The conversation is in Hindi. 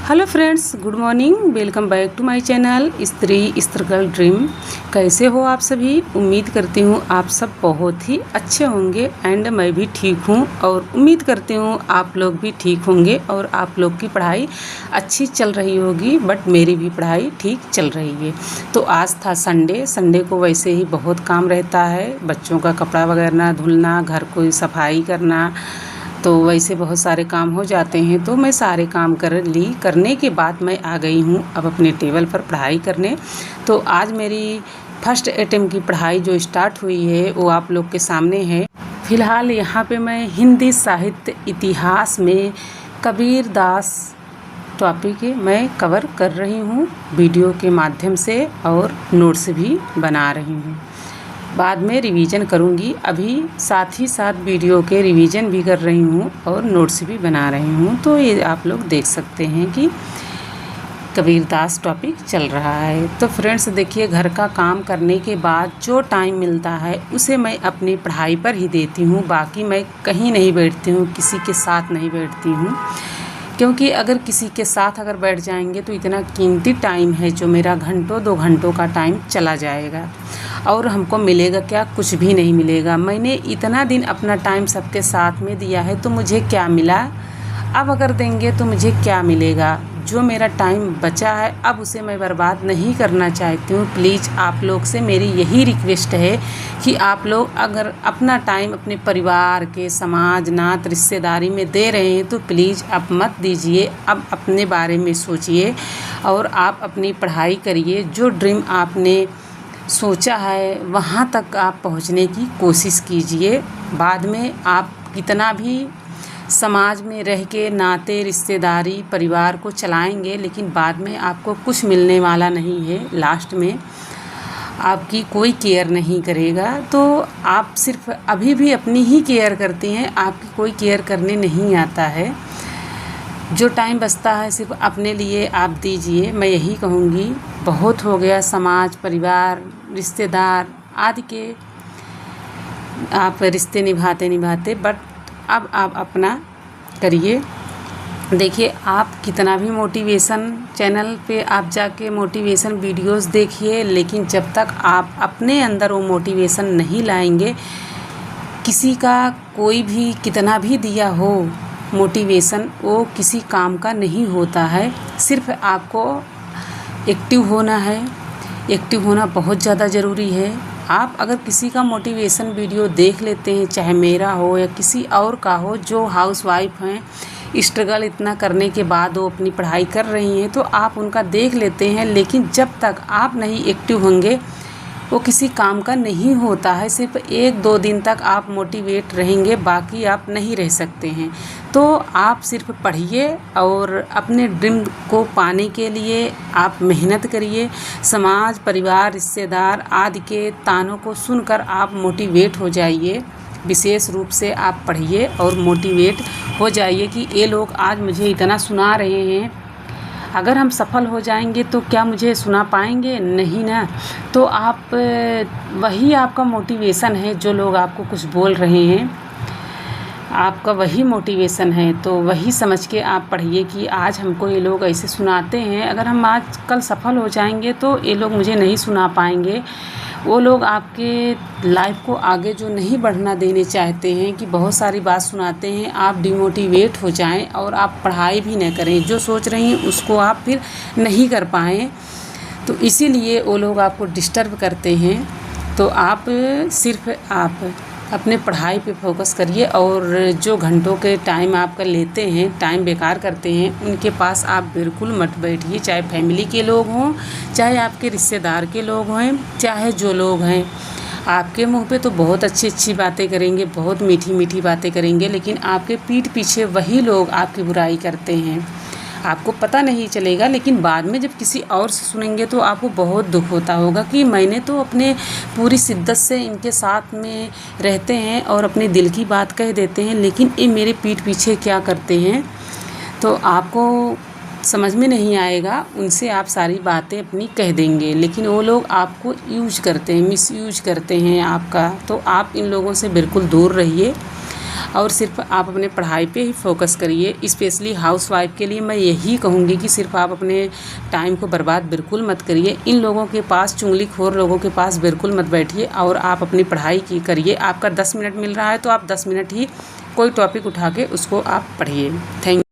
Hello friends, good morning. Welcome back to my channel Stree struggle dream. कैसे हो आप सभी? उम्मीद करती हूँ आप सब बहुत ही अच्छे होंगे एंड मैं भी ठीक हूँ और उम्मीद करती हूँ आप लोग भी ठीक होंगे और आप लोग की पढ़ाई अच्छी चल रही होगी। बट मेरी भी पढ़ाई ठीक चल रही है। तो आज था संडे को वैसे ही बहुत काम रहता है, बच्चों का कपड़ा वगैरह धुलना, घर को सफाई करना, तो वैसे बहुत सारे काम हो जाते हैं। तो मैं सारे काम करने के बाद मैं आ गई हूँ अब अपने टेबल पर पढ़ाई करने। तो आज मेरी फर्स्ट अटेम्प्ट की पढ़ाई जो स्टार्ट हुई है वो आप लोग के सामने है। फ़िलहाल यहाँ पे मैं हिंदी साहित्य इतिहास में कबीर दास टॉपिक मैं कवर कर रही हूँ वीडियो के माध्यम से और नोट्स भी बना रही हूँ। बाद में रिवीजन करूँगी, अभी साथ ही साथ वीडियो के रिवीजन भी कर रही हूँ और नोट्स भी बना रही हूँ। तो ये आप लोग देख सकते हैं कि कबीरदास टॉपिक चल रहा है। तो फ्रेंड्स देखिए, घर का काम करने के बाद जो टाइम मिलता है उसे मैं अपनी पढ़ाई पर ही देती हूँ। बाकी मैं कहीं नहीं बैठती हूँ, किसी के साथ नहीं बैठती हूँ, क्योंकि अगर किसी के साथ अगर बैठ जाएंगे तो इतना कीमती टाइम है जो मेरा घंटों 2 घंटों का टाइम चला जाएगा और हमको मिलेगा क्या? कुछ भी नहीं मिलेगा। मैंने इतना दिन अपना टाइम सबके साथ में दिया है तो मुझे क्या मिला? अब अगर देंगे तो मुझे क्या मिलेगा? जो मेरा टाइम बचा है अब उसे मैं बर्बाद नहीं करना चाहती हूँ। प्लीज़ आप लोग से मेरी यही रिक्वेस्ट है कि आप लोग अगर अपना टाइम अपने परिवार के, समाज, नात, रिश्तेदारी में दे रहे हैं तो प्लीज़ आप मत दीजिए। अब अपने बारे में सोचिए और आप अपनी पढ़ाई करिए। जो ड्रीम आपने सोचा है वहाँ तक आप पहुँचने की कोशिश कीजिए। बाद में आप कितना भी समाज में रह के नाते, रिश्तेदारी, परिवार को चलाएंगे, लेकिन बाद में आपको कुछ मिलने वाला नहीं है। लास्ट में आपकी कोई केयर नहीं करेगा। तो आप सिर्फ अभी भी अपनी ही केयर करते हैं, आपकी कोई केयर करने नहीं आता है। जो टाइम बचता है सिर्फ अपने लिए आप दीजिए। मैं यही कहूँगी, बहुत हो गया समाज, परिवार, रिश्तेदार आदि के आप रिश्ते निभाते बट अब आप अपना करिए। देखिए, आप कितना भी मोटिवेशन चैनल पे आप जाके मोटिवेशन वीडियोस देखिए, लेकिन जब तक आप अपने अंदर वो मोटिवेशन नहीं लाएंगे, किसी का कोई भी कितना भी दिया हो मोटिवेशन, वो किसी काम का नहीं होता है। सिर्फ आपको एक्टिव होना है। एक्टिव होना बहुत ज़्यादा ज़रूरी है। आप अगर किसी का मोटिवेशन वीडियो देख लेते हैं, चाहे मेरा हो या किसी और का हो, जो हाउसवाइफ हैं, स्ट्रगल इतना करने के बाद वो अपनी पढ़ाई कर रही हैं, तो आप उनका देख लेते हैं, लेकिन जब तक आप नहीं एक्टिव होंगे वो किसी काम का नहीं होता है। सिर्फ 1-2 दिन तक आप मोटिवेट रहेंगे, बाकी आप नहीं रह सकते हैं। तो आप सिर्फ पढ़िए और अपने ड्रीम को पाने के लिए आप मेहनत करिए। समाज, परिवार, रिश्तेदार आदि के तानों को सुनकर आप मोटिवेट हो जाइए। विशेष रूप से आप पढ़िए और मोटिवेट हो जाइए कि ये लोग आज मुझे इतना सुना रहे हैं, अगर हम सफल हो जाएंगे तो क्या मुझे सुना पाएंगे? नहीं ना। तो आप वही आपका मोटिवेशन है। जो लोग आपको कुछ बोल रहे हैं आपका वही मोटिवेशन है। तो वही समझ के आप पढ़िए कि आज हमको ये लोग ऐसे सुनाते हैं, अगर हम आज कल सफल हो जाएंगे तो ये लोग मुझे नहीं सुना पाएंगे। वो लोग आपके लाइफ को आगे जो नहीं बढ़ना देने चाहते हैं, कि बहुत सारी बात सुनाते हैं, आप डिमोटिवेट हो जाएं और आप पढ़ाई भी न करें, जो सोच रही हैं उसको आप फिर नहीं कर पाएँ। तो इसीलिए वो लोग आपको डिस्टर्ब करते हैं। तो आप सिर्फ आप अपने पढ़ाई पे फोकस करिए और जो घंटों के टाइम आपका लेते हैं, टाइम बेकार करते हैं, उनके पास आप बिल्कुल मत बैठिए। चाहे फैमिली के लोग हों, चाहे आपके रिश्तेदार के लोग हों, चाहे जो लोग हैं, आपके मुंह पे तो बहुत अच्छी अच्छी बातें करेंगे, बहुत मीठी मीठी बातें करेंगे, लेकिन आपके पीठ पीछे वही लोग आपकी बुराई करते हैं। आपको पता नहीं चलेगा, लेकिन बाद में जब किसी और से सुनेंगे तो आपको बहुत दुख होता होगा कि मैंने तो अपने पूरी शिद्दत से इनके साथ में रहते हैं और अपने दिल की बात कह देते हैं, लेकिन ये मेरे पीठ पीछे क्या करते हैं। तो आपको समझ में नहीं आएगा। उनसे आप सारी बातें अपनी कह देंगे, लेकिन वो लोग आपको यूज करते हैं, मिसयूज करते हैं आपका। तो आप इन लोगों से बिल्कुल दूर रहिए। और सिर्फ आप अपने पढ़ाई पे ही फोकस करिए। स्पेशली हाउसवाइफ के लिए मैं यही कहूँगी कि सिर्फ आप अपने टाइम को बर्बाद बिल्कुल मत करिए। इन लोगों के पास, चुगलीखोर लोगों के पास बिल्कुल मत बैठिए और आप अपनी पढ़ाई की करिए। आपका 10 मिनट मिल रहा है तो आप 10 मिनट ही कोई टॉपिक उठा के उसको आप पढ़िए। थैंक